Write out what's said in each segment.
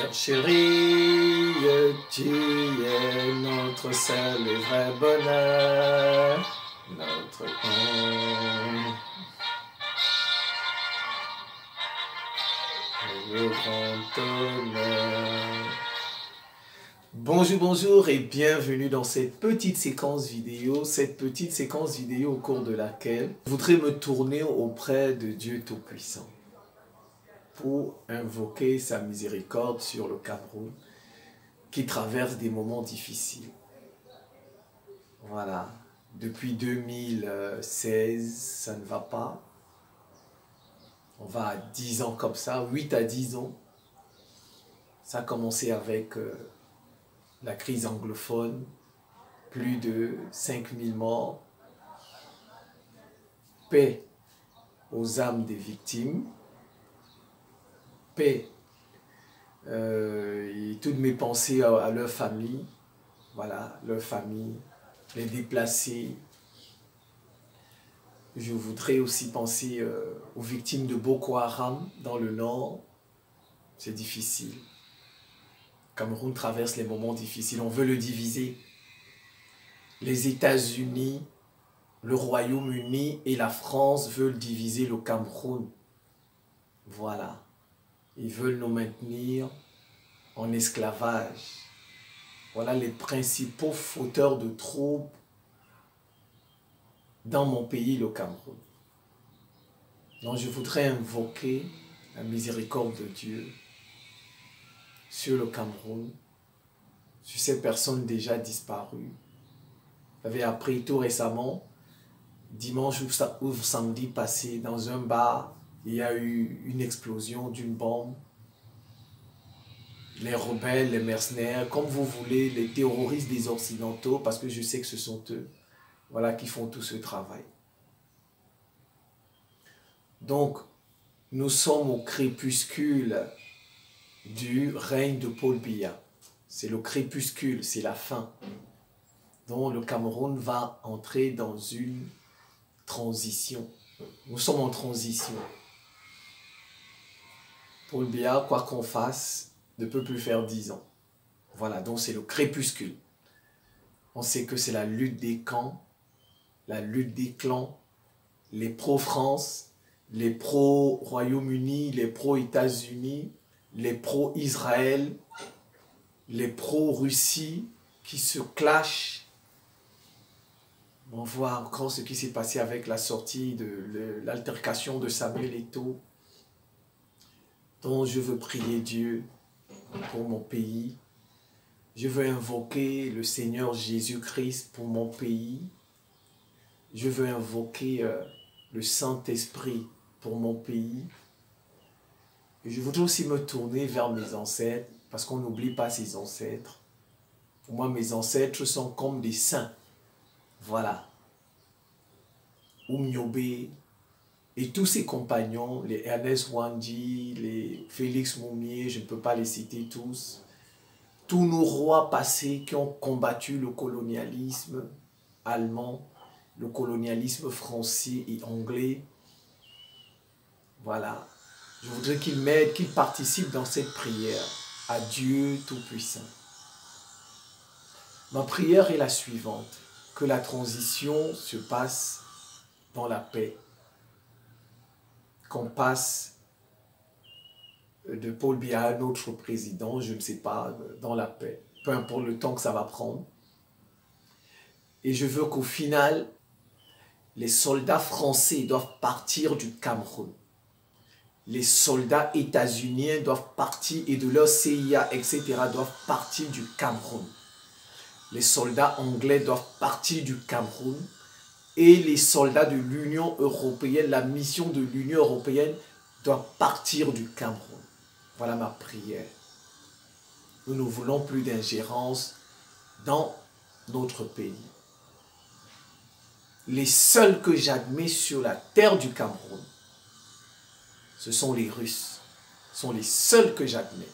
mère chérie, tu es notre seul et vrai bonheur, notre le grand honneur. Bonjour, bonjour et bienvenue dans cette petite séquence vidéo, au cours de laquelle je voudrais me tourner auprès de Dieu Tout-Puissant pour invoquer sa miséricorde sur le Cameroun qui traverse des moments difficiles. Voilà, depuis 2016, ça ne va pas. On va à 10 ans comme ça, 8 à 10 ans. Ça a commencé avec la crise anglophone, plus de 5000 morts. Paix aux âmes des victimes. Paix et toutes mes pensées à leur famille. Voilà, leur famille, les déplacés. Je voudrais aussi penser aux victimes de Boko Haram dans le nord. C'est difficile. Le Cameroun traverse les moments difficiles. On veut le diviser. Les États-Unis, le Royaume-Uni et la France veulent diviser le Cameroun. Voilà. Ils veulent nous maintenir en esclavage. Voilà les principaux fauteurs de troubles dans mon pays, le Cameroun. Donc je voudrais invoquer la miséricorde de Dieu sur le Cameroun, sur ces personnes déjà disparues. J'avais appris tout récemment, dimanche ou samedi passé, dans un bar, il y a eu une explosion d'une bombe. Les rebelles, les mercenaires, comme vous voulez, les terroristes des Occidentaux, parce que je sais que ce sont eux, voilà, qui font tout ce travail. Donc, nous sommes au crépuscule du règne de Paul Biya. C'est le crépuscule, c'est la fin. Donc, le Cameroun va entrer dans une transition. Nous sommes en transition. Paul Biya, quoi qu'on fasse, ne peut plus faire 10 ans. Voilà, donc c'est le crépuscule. On sait que c'est la lutte des camps, la lutte des clans, les pro-France, les pro-Royaume-Uni, les pro-États-Unis, les pro-Israël, les pro-Russie qui se clashent. On voit encore ce qui s'est passé avec la sortie de l'altercation de Samuel Eto'o. Donc je veux prier Dieu pour mon pays. Je veux invoquer le Seigneur Jésus-Christ pour mon pays. Je veux invoquer le Saint-Esprit pour mon pays. Et je voudrais aussi me tourner vers mes ancêtres, parce qu'on n'oublie pas ses ancêtres. Pour moi, mes ancêtres sont comme des saints. Voilà. Oumniobé et tous ses compagnons, les Ernest Wandi, les Félix Moumié, je ne peux pas les citer tous. Tous nos rois passés qui ont combattu le colonialisme allemand, le colonialisme français et anglais. Voilà. Je voudrais qu'ils m'aident, qu'ils participent dans cette prière à Dieu Tout-Puissant. Ma prière est la suivante. Que la transition se passe dans la paix. Qu'on passe de Paul Biya à notre président, je ne sais pas, dans la paix. Peu importe le temps que ça va prendre. Et je veux qu'au final, les soldats français doivent partir du Cameroun. Les soldats états-uniens doivent partir et de leur CIA, etc. doivent partir du Cameroun. Les soldats anglais doivent partir du Cameroun. Et les soldats de l'Union européenne, la mission de l'Union européenne doit partir du Cameroun. Voilà ma prière. Nous ne voulons plus d'ingérence dans notre pays. Les seuls que j'admets sur la terre du Cameroun, ce sont les Russes. Ce sont les seuls que j'admets.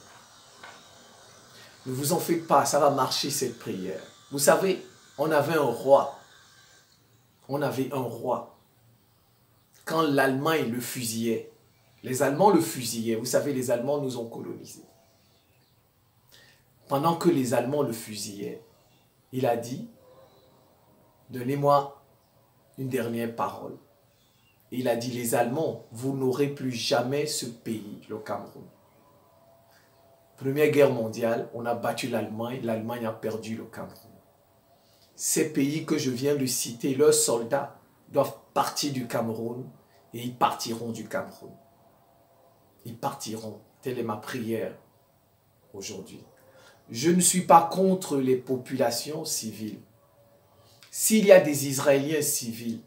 Ne vous en faites pas, ça va marcher cette prière. Vous savez, on avait un roi. On avait un roi. Quand l'Allemagne le fusillait, les Allemands le fusillaient. Vous savez, les Allemands nous ont colonisés. pendant que les Allemands le fusillaient, il a dit, donnez-moi une dernière parole. Il a dit, les Allemands, vous n'aurez plus jamais ce pays, le Cameroun. Première guerre mondiale, on a battu l'Allemagne, l'Allemagne a perdu le Cameroun. Ces pays que je viens de citer, leurs soldats doivent partir du Cameroun et ils partiront du Cameroun. Ils partiront. Telle est ma prière aujourd'hui. Je ne suis pas contre les populations civiles. S'il y a des Israéliens civils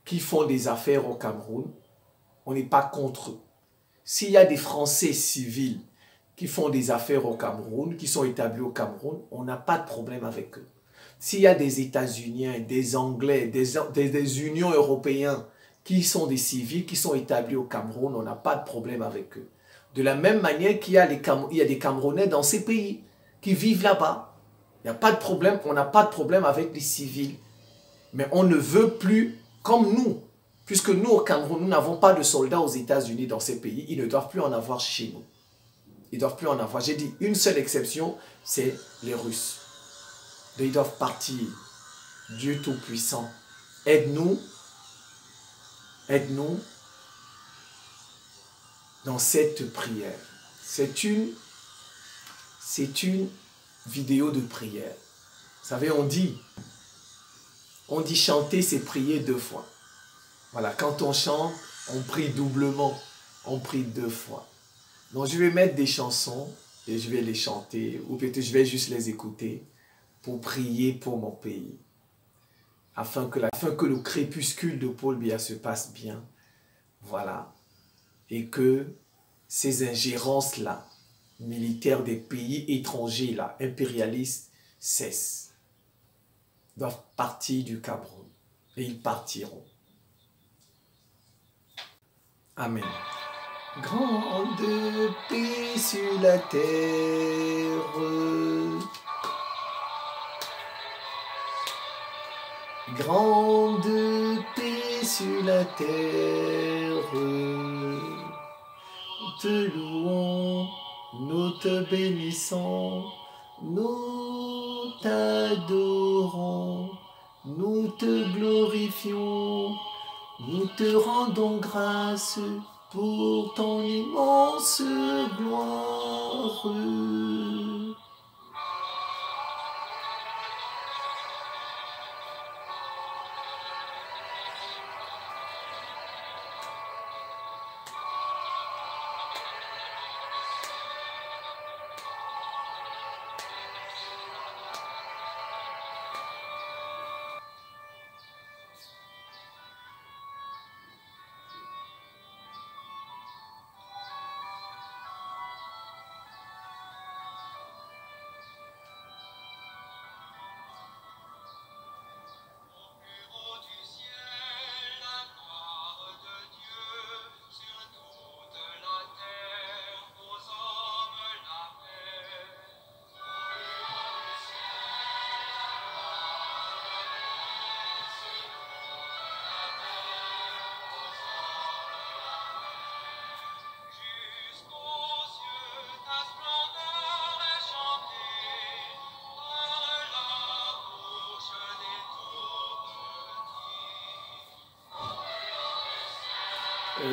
qui font des affaires au Cameroun, on n'est pas contre eux. S'il y a des Français civils qui font des affaires au Cameroun, qui sont établis au Cameroun, on n'a pas de problème avec eux. S'il y a des États-Uniens, des Anglais, des Unions européennes qui sont des civils, qui sont établis au Cameroun, on n'a pas de problème avec eux. De la même manière qu'il y a des Camerounais dans ces pays qui vivent là-bas. Il n'y a pas de problème, on n'a pas de problème avec les civils. Mais on ne veut plus comme nous. Puisque nous, au Cameroun, nous n'avons pas de soldats aux États-Unis dans ces pays, ils ne doivent plus en avoir chez nous. Ils ne doivent plus en avoir. J'ai dit une seule exception, c'est les Russes. Ils doivent partir. Dieu Tout-Puissant, aide-nous dans cette prière. C'est une vidéo de prière. Vous savez, on dit chanter, c'est prier 2 fois. Voilà, quand on chante, on prie doublement, on prie 2 fois. Donc je vais mettre des chansons et je vais les chanter, ou peut-être je vais juste les écouter pour prier pour mon pays. Afin que le crépuscule de Paul Biya se passe bien. Voilà. Et que ces ingérences-là, militaires des pays étrangers, là, impérialistes, cessent. Ils doivent partir du Cameroun. Et ils partiront. Amen. Grande paix sur la terre. Grande paix sur la terre. Nous te louons, nous te bénissons, nous t'adorons, nous te glorifions, nous te rendons grâce pour ton immense gloire.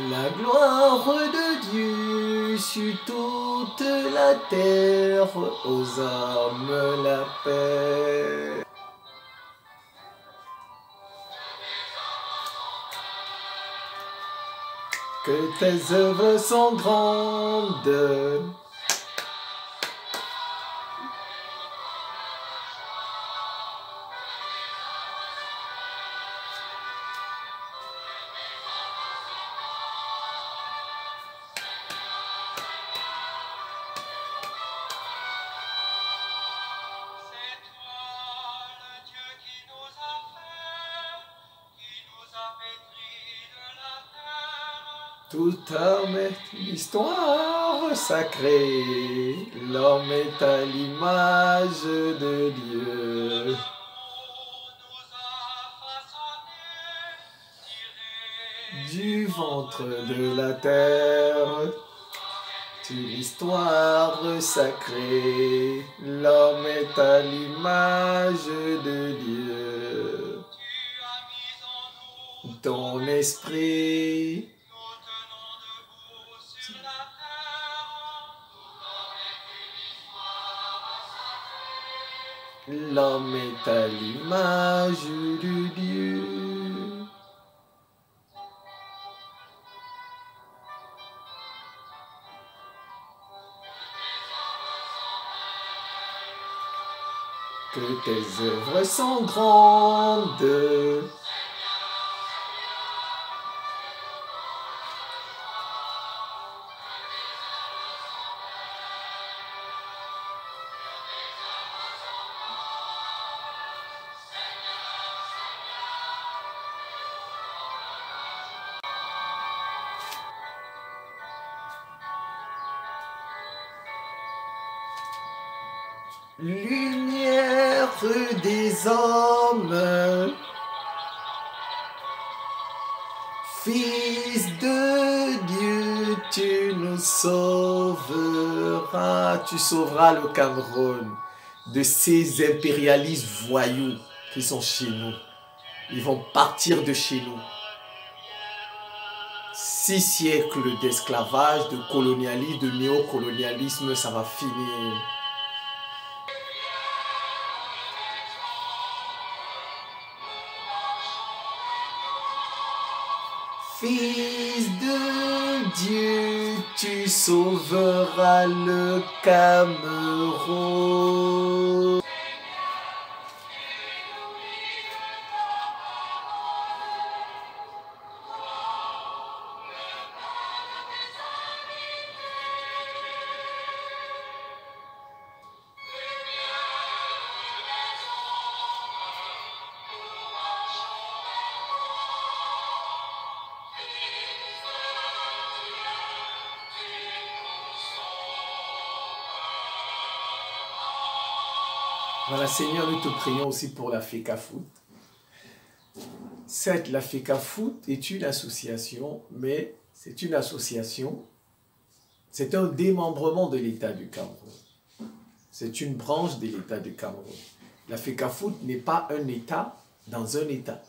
La gloire de Dieu sur toute la terre, aux hommes la paix. Que tes œuvres sont grandes. Toute homme est une histoire sacrée, l'homme est à l'image de Dieu. Du ventre de la terre, C'est l'histoire sacrée, l'homme est à l'image de Dieu. Ton esprit, l'homme est à l'image de Dieu. Que tes œuvres sont grandes. Lumière des hommes, Fils de Dieu, tu nous sauveras. Tu sauveras le Cameroun de ces impérialistes voyous qui sont chez nous. Ils vont partir de chez nous. 6 siècles d'esclavage, de colonialisme, de néocolonialisme, ça va finir. Fils de Dieu, tu sauveras le Cameroun. Voilà, Seigneur, nous te prions aussi pour la FECAFOOT. Certes, la FECAFOOT est une association, mais c'est une association, c'est un démembrement de l'État du Cameroun. C'est une branche de l'État du Cameroun. La FECAFOOT n'est pas un État dans un État.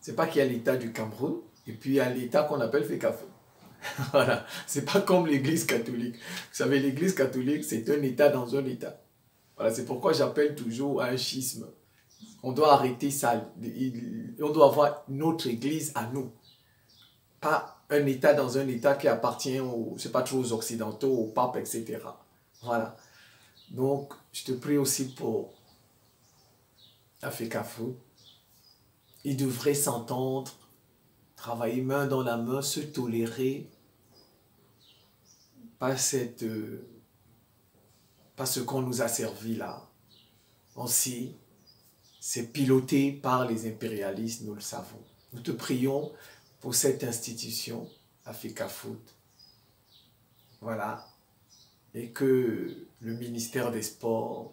C'est pas qu'il y a l'État du Cameroun et puis il y a l'État qu'on appelle FECAFOOT. Voilà, c'est pas comme l'Église catholique. Vous savez, l'Église catholique, c'est un État dans un État. Voilà, c'est pourquoi j'appelle toujours à un schisme. On doit arrêter ça. On doit avoir notre Église à nous. Pas un État dans un État qui appartient aux, je sais pas trop, aux Occidentaux, au pape, etc. Voilà. Donc, je te prie aussi pour la FECAFOOT. Ils devraient s'entendre, travailler main dans la main, se tolérer. Pas ce qu'on nous a servi là. Aussi, c'est piloté par les impérialistes, nous le savons. Nous te prions pour cette institution, la FECAFOOT. Voilà. Et que le ministère des Sports,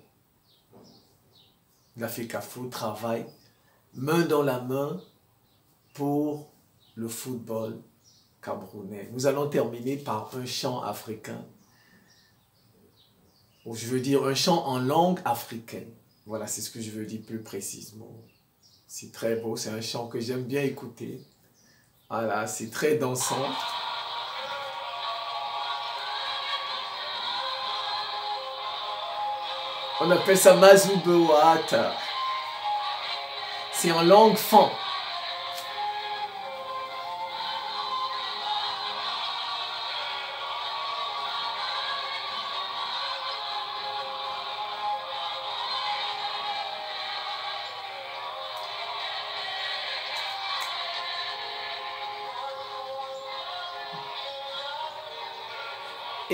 la FECAFOOT, travaille main dans la main pour le football camerounais. Nous allons terminer par un chant africain. Ou je veux dire un chant en langue africaine. Voilà, c'est ce que je veux dire plus précisément. C'est très beau, c'est un chant que j'aime bien écouter. Voilà, c'est très dansant. On appelle ça Mazubewata. C'est en langue fan.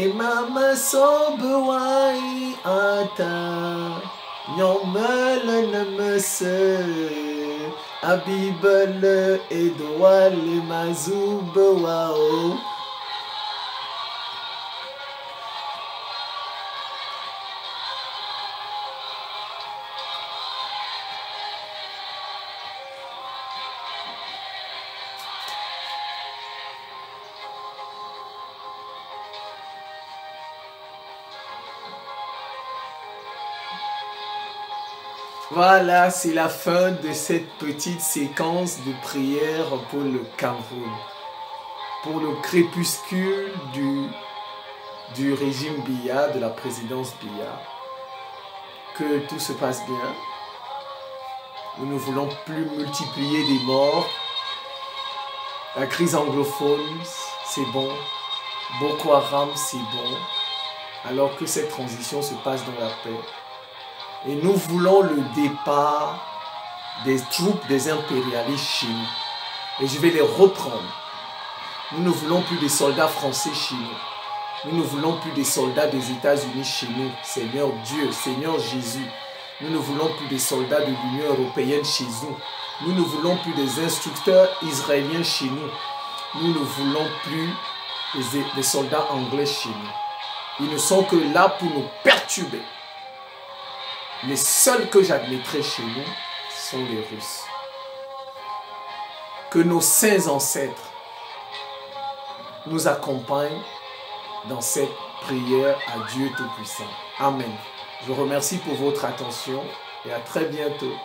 Et mama sobewai ata nyomele nemese abibele edwale mazubewao. Voilà, c'est la fin de cette petite séquence de prière pour le Cameroun. Pour le crépuscule du régime Biya, de la présidence Biya. Que tout se passe bien. Nous ne voulons plus multiplier des morts. La crise anglophone, c'est bon. Boko Haram, c'est bon. Alors que cette transition se passe dans la paix. Et nous voulons le départ des troupes des impérialistes chez nous. Et je vais les reprendre. Nous ne voulons plus des soldats français chez nous. Nous ne voulons plus des soldats des États-Unis chez nous. Seigneur Dieu, Seigneur Jésus. Nous ne voulons plus des soldats de l'Union européenne chez nous. Nous ne voulons plus des instructeurs israéliens chez nous. Nous ne voulons plus des soldats anglais chez nous. Ils ne sont que là pour nous perturber. Les seuls que j'admettrai chez nous sont les Russes. Que nos saints ancêtres nous accompagnent dans cette prière à Dieu Tout-Puissant. Amen. Je vous remercie pour votre attention et à très bientôt.